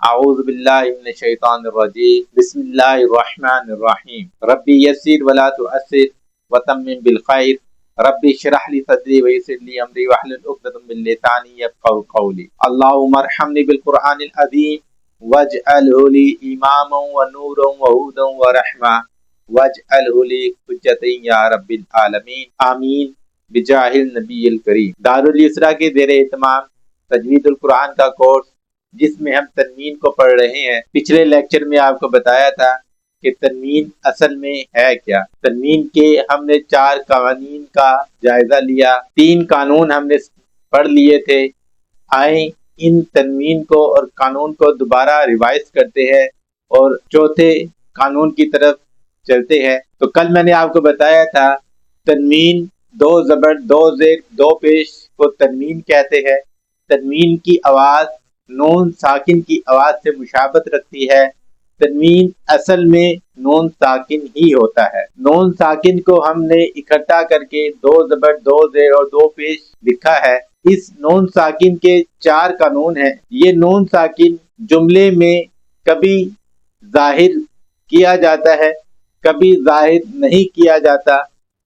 اعوذ باللہ من الشیطان الرجیم بسم اللہ الرحمن الرحیم ربی یسر ولا تعسر وتمم بالخیر ربی اشرح لی صدری ویسر لی امری واحلل عقدۃ من لسانی یفقهوا قولی اللهم ارحمنی بالقرآن العظیم واجعلہ لی اماما ونورا وہدی ورحمہ واجعلہ لی حجۃ یا رب العالمین آمین بجاہ النبی الکریم۔ دارالیسرا کے زیر اہتمام تجوید القرآن کا کورس جس میں ہم تنوین کو پڑھ رہے ہیں۔ پچھلے لیکچر میں آپ کو بتایا تھا کہ تنوین اصل میں ہے کیا۔ تنوین کے ہم نے 4 قوانین کا جائزہ لیا، 3 قانون ہم نے پڑھ لیے تھے۔ آئیں ان تنوین کو اور قانون کو دوبارہ ریوائز کرتے ہیں اور چوتھے قانون کی طرف چلتے ہیں۔ تو کل میں نے آپ کو بتایا تھا تنوین 2 زبر 2 زیر 2 پیش کو تنوین کہتے ہیں۔ تنوین کی آواز نون ساکن کی آواز سے مشابہت رکھتی ہے۔ تنوین اصل میں نون ساکن ہی ہوتا ہے۔ نون ساکن کو ہم نے اکٹھا کر کے 2 زبر 2 زیر اور 2 پیش لکھا ہے۔ اس نون ساکن کے 4 قانون ہیں۔ یہ نون ساکن جملے میں کبھی ظاہر کیا جاتا ہے، کبھی ظاہر نہیں کیا جاتا،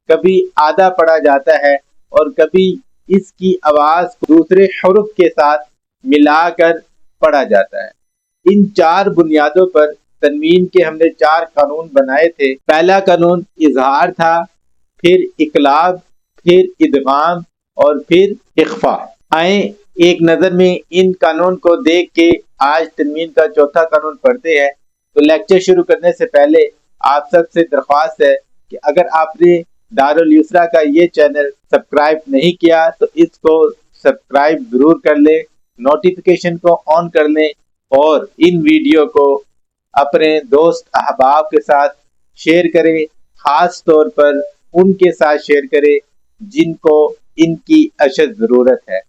کبھی آدھا پڑھا جاتا ہے اور کبھی اس کی آواز دوسرے حرف کے ساتھ ملا کر پڑھا جاتا ہے۔ ان 4 بنیادوں پر تنوین کے ہم نے 4 قانون بنائے تھے۔ پہلا قانون اظہار تھا، پھر اقلاب، پھر ادغام اور پھر اخفاء۔ آئیں ایک نظر میں ان قانون کو دیکھ کے آج تنوین کا چوتھا قانون پڑھتے ہیں۔ تو لیکچر شروع کرنے سے پہلے آپ سب سے درخواست ہے کہ اگر آپ نے دارالیسرا کا یہ چینل سبسکرائب نہیں کیا تو اس کو سبسکرائب ضرور کر لیں، نوٹیفیکیشن کو آن کر لیں اور ان ویڈیو کو اپنے دوست احباب کے ساتھ شیئر کریں، خاص طور پر ان کے ساتھ شیئر کریں جن کو ان کی اشد ضرورت ہے،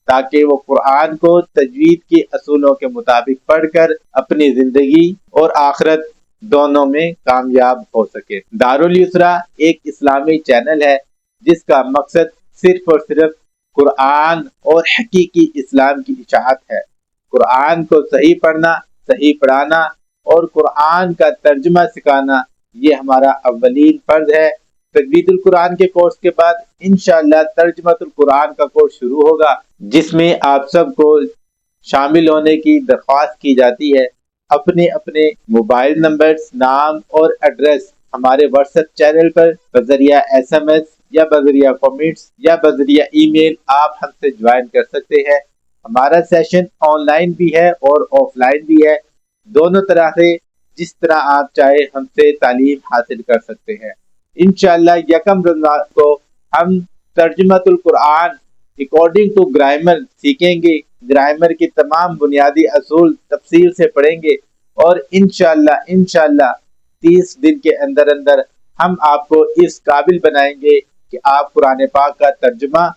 تاکہ وہ قرآن کو تجوید کے اصولوں کے مطابق پڑھ کر اپنی زندگی اور آخرت دونوں میں کامیاب ہو سکے۔ دارالیسرا ایک اسلامی چینل ہے جس کا مقصد صرف اور صرف قرآن اور حقیقی اسلام کی اشاعت ہے۔ قرآن کو صحیح پڑھنا، صحیح پڑھانا اور قرآن کا ترجمہ سکھانا یہ ہمارا اولین فرض ہے۔ تجوید القرآن کے کورس کے بعد انشاءاللہ ترجمۃ القرآن کا کورس شروع ہوگا، جس میں آپ سب کو شامل ہونے کی درخواست کی جاتی ہے۔ اپنے اپنے موبائل نمبرز، نام اور ایڈریس ہمارے واٹس ایپ چینل پر بذریعہ SMS یا بذریعہ کمنٹس یا بذریعہ ای میل آپ ہم سے جوائن کر سکتے ہیں۔ ہمارا سیشن آن لائن بھی ہے اور آف لائن بھی ہے، دونوں طرح سے جس طرح آپ چاہے ہم سے تعلیم حاصل کر سکتے ہیں۔ انشاءاللہ یکم رمضان کو ہم ترجمۃ القرآن اکارڈنگ ٹو گرامر سیکھیں گے، گرامر کی تمام بنیادی اصول تفصیل سے پڑھیں گے اور انشاءاللہ 30 دن کے اندر ہم آپ کو اس قابل بنائیں گے کہ آپ قرآن پاک کا ترجمہ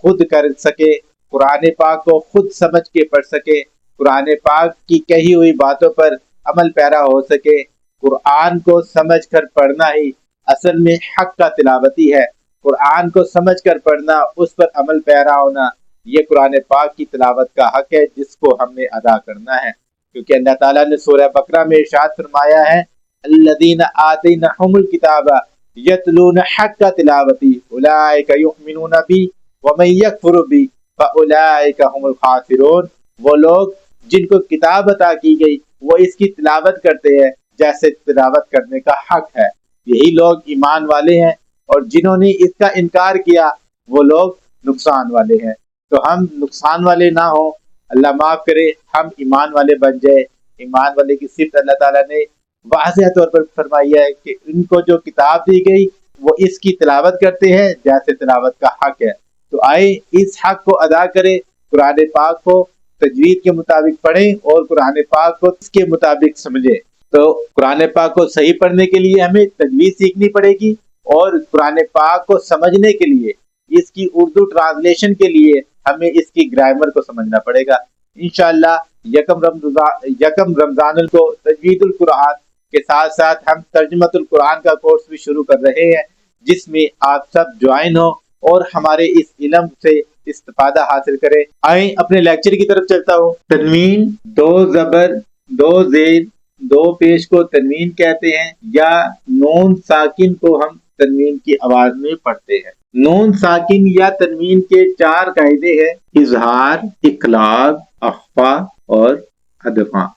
خود کر سکے، قرآن پاک کو خود سمجھ کے پڑھ سکے، قرآن پاک کی کہی ہوئی باتوں پر عمل پیرا ہو سکے۔ قرآن کو سمجھ کر پڑھنا ہی اصل میں حق کا تلاوتی ہے۔ قرآن کو سمجھ کر پڑھنا، اس پر عمل پیرا ہونا، یہ قرآن پاک کی تلاوت کا حق ہے جس کو ہم نے ادا کرنا ہے، کیونکہ اللہ تعالیٰ نے سورہ بقرہ میں ارشاد فرمایا ہے الذین آتیناہم الکتاب یتلون حق تلاوتی اولئک یؤمنون بی ومن یکفر بی فاولئک هم الخاسرون۔ وہ لوگ جن کو کتاب عطا کی گئی وہ اس کی تلاوت کرتے ہیں جیسے تلاوت کرنے کا حق ہے، یہی لوگ ایمان والے ہیں، اور جنہوں نے اس کا انکار کیا وہ لوگ نقصان والے ہیں۔ تو ہم نقصان والے نہ ہوں، اللہ معاف کرے، ہم ایمان والے بن جائے۔ ایمان والے کی صفت اللہ تعالیٰ نے واضح طور پر فرمائی ہے کہ ان کو جو کتاب دی گئی وہ اس کی تلاوت کرتے ہیں جیسے تلاوت کا حق ہے۔ تو آئے اس حق کو ادا کریں، قرآن پاک کو تجوید کے مطابق پڑھیں اور قرآن پاک کو اس کے مطابق سمجھیں۔ تو قرآن پاک کو صحیح پڑھنے کے لیے ہمیں تجوید سیکھنی پڑے گی، اور قرآن پاک کو سمجھنے کے لیے، اس کی اردو ٹرانسلیشن کے لیے ہمیں اس کی گرامر کو سمجھنا پڑے گا۔ انشاءاللہ یکم رمضان کو تجوید القرآن کے ساتھ ساتھ ہم ترجمۃ القرآن کا کورس بھی شروع کر رہے ہیں، جس میں آپ سب جوائن ہو اور ہمارے اس علم سے استفادہ حاصل کریں۔ آئیں اپنے لیکچر کی طرف چلتا ہوں۔ تنوین 2 زبر دو زیر دو پیش کو تنوین کہتے ہیں، یا نون ساکن کو ہم تنوین کی آواز میں پڑھتے ہیں۔ نون ساکن یا تنوین کے 4 قاعدے ہیں: اظہار، اقلاب، اخفا اور ادغام۔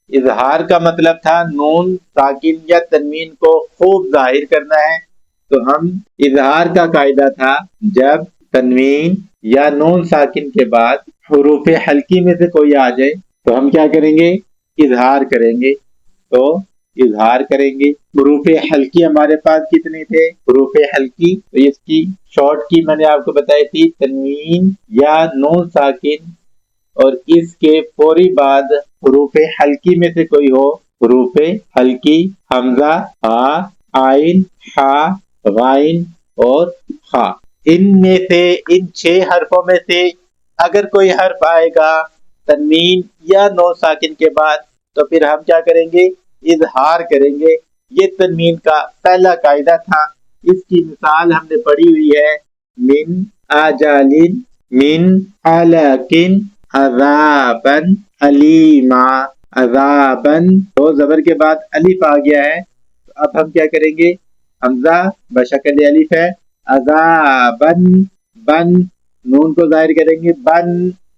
اظہار کا مطلب تھا نون ساکن یا تنوین کو خوب ظاہر کرنا ہے، تو ہم اظہار کا قاعدہ تھا جب تنوین یا نون ساکن کے بعد حروف حلقی میں سے کوئی آ جائے تو ہم کیا کریں گے؟ اظہار کریں گے۔ تو اظہار کریں گے۔ حروف حلقی ہمارے پاس کتنے تھے؟ حروف حلقی تو اس کی شارٹ کی میں نے آپ کو بتائی تھی، تنوین یا نون ساکن اور اس کے فوری بعد حروف حلقی میں سے کوئی ہو، حروف حلقی حمزہ، ہا، عین، ہا، غائن اور خا۔ ان میں سے ان 6 حرفوں میں سے اگر کوئی حرف آئے گا تنوین یا نون ساکن کے بعد تو پھر ہم کیا کریں گے؟ اظہار کریں گے۔ یہ تنوین کا پہلا قاعدہ تھا۔ اس کی مثال ہم نے پڑھی ہوئی ہے، من اجالن، من علاقن، عذابن، علیما، عذابن۔ تو زبر کے بعد الف آ گیا ہے، تو اب ہم کیا کریں گے؟ حمزہ بشکل الف ہے، عذابن، بن، نون کو ظاہر کریں گے، بن،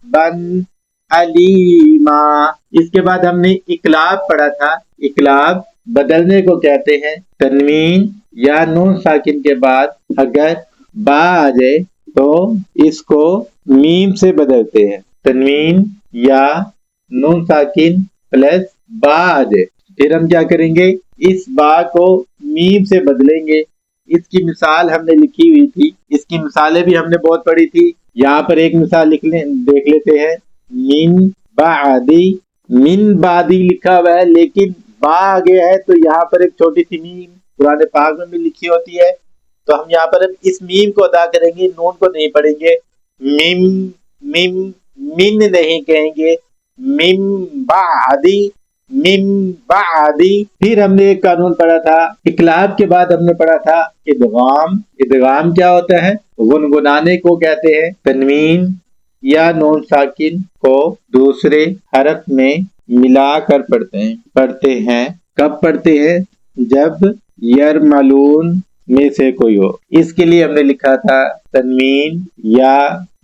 بن، علیما۔ اس کے بعد ہم نے اقلاب پڑھا تھا۔ اقلاب بدلنے کو کہتے ہیں۔ تنوین یا نون ساکن کے بعد اگر با آ جائے تو اس کو میم سے بدلتے ہیں۔ تنوین یا نون ساکن پلس با آ جائے پھر ہم کیا کریں گے؟ اس با کو میم سے بدلیں گے۔ اس کی مثال ہم نے لکھی ہوئی تھی، اس کی مثالیں بھی ہم نے بہت پڑھی تھی۔ یہاں پر ایک مثال دیکھ لیتے ہیں، من بعدی، من بعدی لکھا ہوا ہے لیکن با آ گیا ہے، تو یہاں پر ایک چھوٹی سی میم قرآن پاک میں بھی لکھی ہوتی ہے، تو ہم یہاں پر اس میم کو ادا کریں گے، نون کو نہیں پڑھیں گے، میم، میم، من نہیں کہیں گے، من بعدی، من بعدی۔ پھر ہم نے ایک قانون پڑھا تھا اقلاب کے بعد، ہم نے پڑھا تھا ادغام۔ ادغام کیا ہوتا ہے؟ گنگنانے کو کہتے ہیں۔ تنوین یا نون ساکن کو دوسرے حرف میں ملا کر پڑھتے ہیں۔ کب پڑھتے ہیں؟ جب یرملون میں سے کوئی ہو۔ اس کے لیے ہم نے لکھا تھا تنوین یا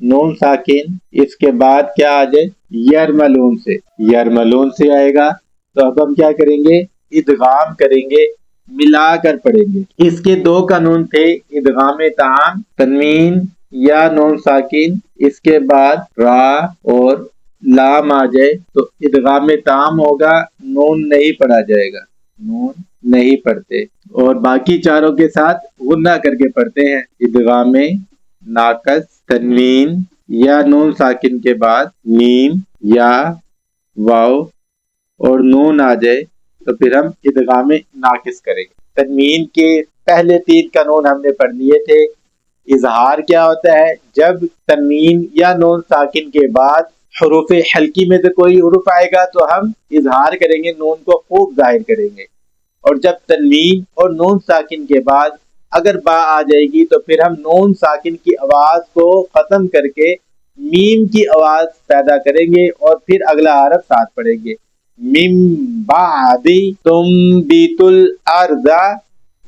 نون ساکن، اس کے بعد کیا آ جائے؟ یرملون سے، یرملون سے آئے گا، تو اب ہم کیا کریں گے؟ ادغام کریں گے، ملا کر پڑھیں گے۔ اس کے 2 قانون تھے، ادغام تام، تنوین یا نون ساکن اس کے بعد را اور لام آ جائے تو ادغام تام ہوگا، نون نہیں پڑھا جائے گا، نون نہیں پڑھتے، اور باقی چاروں کے ساتھ غنہ کر کے پڑھتے ہیں۔ ادغام ناقص، تنوین یا نون ساکن کے بعد میم یا واو اور نون آ جائے تو پھر ہم ادغام ناقص کریں گے۔ تنوین کے پہلے 3 قانون ہم نے پڑھ لیے تھے۔ اظہار کیا ہوتا ہے؟ جب تنوین یا نون ساکن کے بعد حروف حلقی میں سے کوئی حروف آئے گا تو ہم اظہار کریں گے، نون کو خوب ظاہر کریں گے، اور جب تنوین اور نون ساکن کے بعد اگر با آ جائے گی تو پھر ہم نون ساکن کی آواز کو ختم کر کے میم کی آواز پیدا کریں گے اور پھر اگلا حرف ساتھ پڑھیں گے، مم بعدی تنبت الارض۔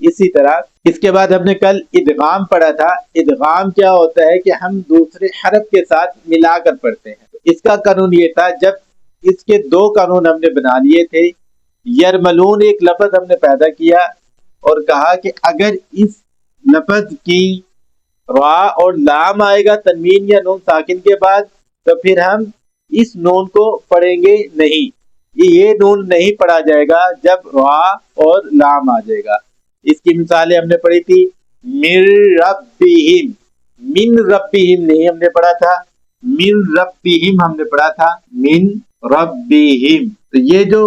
اسی طرح اس کے بعد ہم نے کل ادغام پڑھا تھا۔ ادغام کیا ہوتا ہے کہ ہم دوسرے حرف کے ساتھ ملا کر پڑھتے ہیں۔ اس کا قانون یہ تھا، جب اس کے 2 قانون ہم نے بنا لیے تھے۔ یرملون ایک لفظ ہم نے پیدا کیا اور کہا کہ اگر اس لفظ کی را اور لام آئے گا تنوین یا نون ساکن کے بعد تو پھر ہم اس نون کو پڑھیں گے نہیں، یہ نون نہیں پڑھا جائے گا جب را اور لام آ جائے گا۔ اس کی مثالیں ہم نے پڑھی تھی، من ربہم، من ربہم نہیں ہم نے پڑھا تھا، من ربہم ہم نے پڑھا تھا، من ربہم۔ تو یہ جو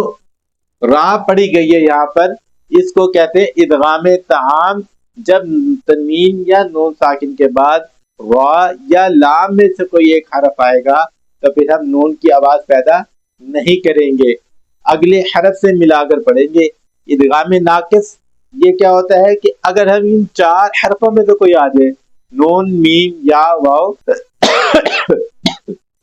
را پڑھی گئی ہے یہاں پر، اس کو کہتے ہیں ادغام تام۔ جب تنوین یا نون ساکن کے بعد را یا لام میں سے کوئی ایک حرف آئے گا تو پھر ہم نون کی آواز پیدا نہیں کریں گے، اگلے حرف سے ملا کر پڑھیں گے۔ ادغام ناقص یہ کیا ہوتا ہے کہ اگر ہم ان 4 حرفوں میں سے کوئی آ جائے، نون، میم یا واو،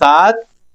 7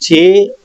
6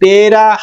13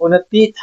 29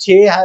6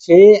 6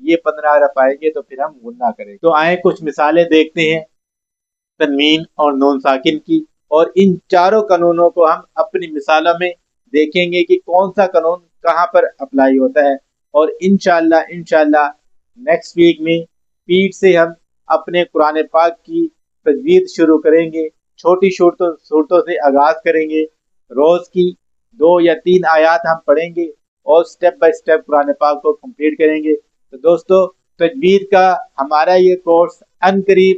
یہ 15 حرف آئیں گے تو پھر ہم غنہ کریں گے۔ تو آئیں کچھ مثالیں دیکھتے ہیں تنوین اور نون ساکن کی، اور ان چاروں قانونوں کو ہم اپنی مثالوں میں دیکھیں گے کہ کون سا قانون کہاں پر اپلائی ہوتا ہے، اور انشاءاللہ نیکسٹ ویک میں پھر سے ہم اپنے قرآن پاک کی تجوید شروع کریں گے، چھوٹی صورتوں سے آغاز کریں گے، روز کی 2 یا 3 آیات ہم پڑھیں گے اور سٹیپ بائی سٹیپ قرآن پاک کو کمپلیٹ کریں گے۔ تو دوستو تجوید کا ہمارا یہ کورس ان قریب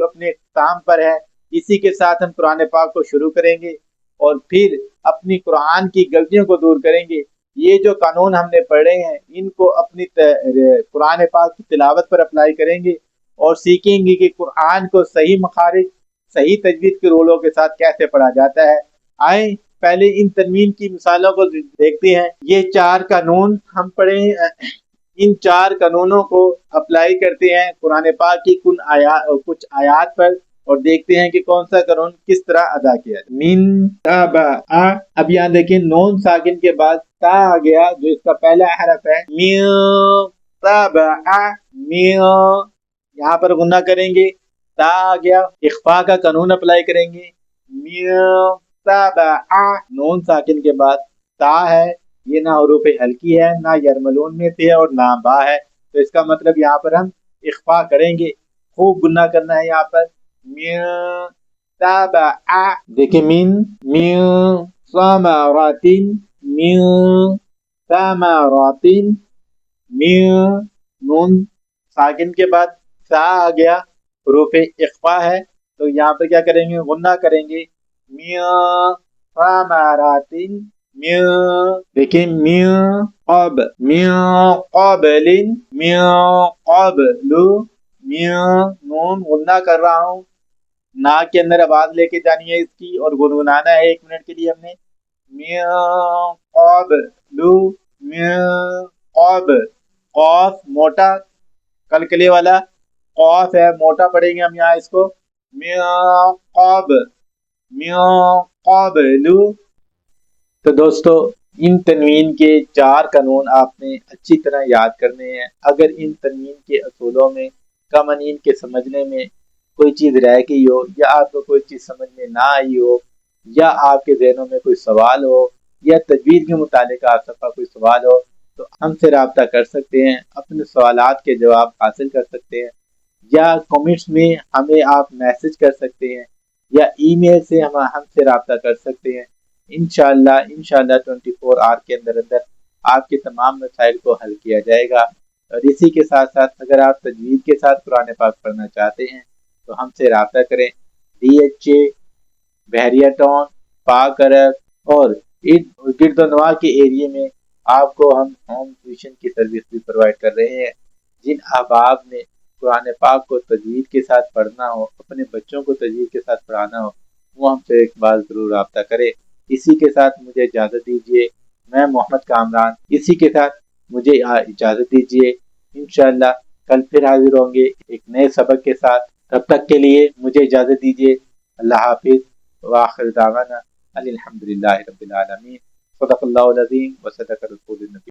اپنے اختتام پر ہے۔ اسی کے ساتھ ہم قرآن پاک کو شروع کریں گے اور پھر اپنی قرآن کی غلطیوں کو دور کریں گے۔ یہ جو قانون ہم نے پڑھے ہیں ان کو اپنی قرآن پاک کی تلاوت پر اپلائی کریں گے اور سیکھیں گے کہ قرآن کو صحیح مخارج، صحیح تجوید کے رولوں کے ساتھ کیسے پڑھا جاتا ہے۔ آئیں پہلے ان تنوین کی مثالوں کو دیکھتے ہیں۔ یہ 4 قانون ہم پڑھے ہیں، ان 4 قانونوں کو اپلائی کرتے ہیں قرآن پاک کی کچھ آیات پر اور دیکھتے ہیں کہ کون سا قانون کس طرح ادا کیا ہے۔ من تابع، اب یہاں دیکھیں نون ساکن کے بعد تا آ گیا جو اس کا پہلا حرف ہے۔ من تابع، یہاں پر غنہ کریں گے، تا آ گیا، اخفاء کا قانون اپلائی کریں گے۔ من تابع، نون ساکن کے بعد تا ہے، یہ نہ حروف ہلکی ہے، نہ یرملون میں سے ہے اور نہ با ہے، تو اس کا مطلب یہاں پر ہم اخفاء کریں گے، خوب گناہ کرنا ہے۔ یہاں پر من تابع، دیکھیں من ثمرات، من ثمرات، من، نون ساکن کے بعد سا آ گیا، حروف اخفاء ہے، تو یہاں پہ کیا کریں گے؟ غنہ کریں گے۔ من ثمرات، دیکھیں من قبل، نون غنہ کر رہا ہوں، نا کے اندر آواز لے کے جانی ہے اس کی اور گنگنانا ہے 1 منٹ کے لیے ہم نے۔ من قبل، قاف موٹا کلکلے والا قاف ہے، موٹا پڑھیں گے ہم یہاں اس کو۔ من قبل، تو دوستو ان تنوین کے 4 قانون آپ نے اچھی طرح یاد کرنے ہیں۔ اگر ان تنوین کے اصولوں میں قوانین کے سمجھنے میں کوئی چیز رہ گئی ہو یا آپ کو کوئی چیز سمجھ میں نہ آئی ہو یا آپ کے ذہنوں میں کوئی سوال ہو یا تجوید کے متعلق آپ کا کوئی سوال ہو تو ہم سے رابطہ کر سکتے ہیں، اپنے سوالات کے جواب حاصل کر سکتے ہیں، یا کمنٹس میں ہمیں آپ میسج کر سکتے ہیں یا ای میل سے ہم سے رابطہ کر سکتے ہیں۔ انشاءاللہ 24 آور کے اندر آپ کے تمام مسائل کو حل کیا جائے گا۔ اور اسی کے ساتھ ساتھ اگر آپ تجوید کے ساتھ قرآن پاک پڑھنا چاہتے ہیں تو ہم سے رابطہ کریں۔ DHA، بحریہ ٹاؤن، پاک عرب اور گرد و نواح کے ایریے میں آپ کو ہم ہوم ٹیوشن کی سروس بھی پرووائڈ کر رہے ہیں۔ جن احباب نے قرآن پاک کو تجوید کے ساتھ پڑھنا ہو، اپنے بچوں کو تجوید کے ساتھ پڑھانا ہو، وہ ہم سے ایک بار ضرور رابطہ کرے۔ اسی کے ساتھ مجھے اجازت دیجیے، میں محمد کامران، اسی کے ساتھ مجھے اجازت دیجیے۔ انشاءاللہ کل پھر حاضر ہوں گے ایک نئے سبق کے ساتھ، تب تک کے لیے مجھے اجازت دیجیے۔ اللہ حافظ، وآخر دعوانا الحمدللہ رب العالمین، صدق اللہ العظیم و صدق رسول النبی۔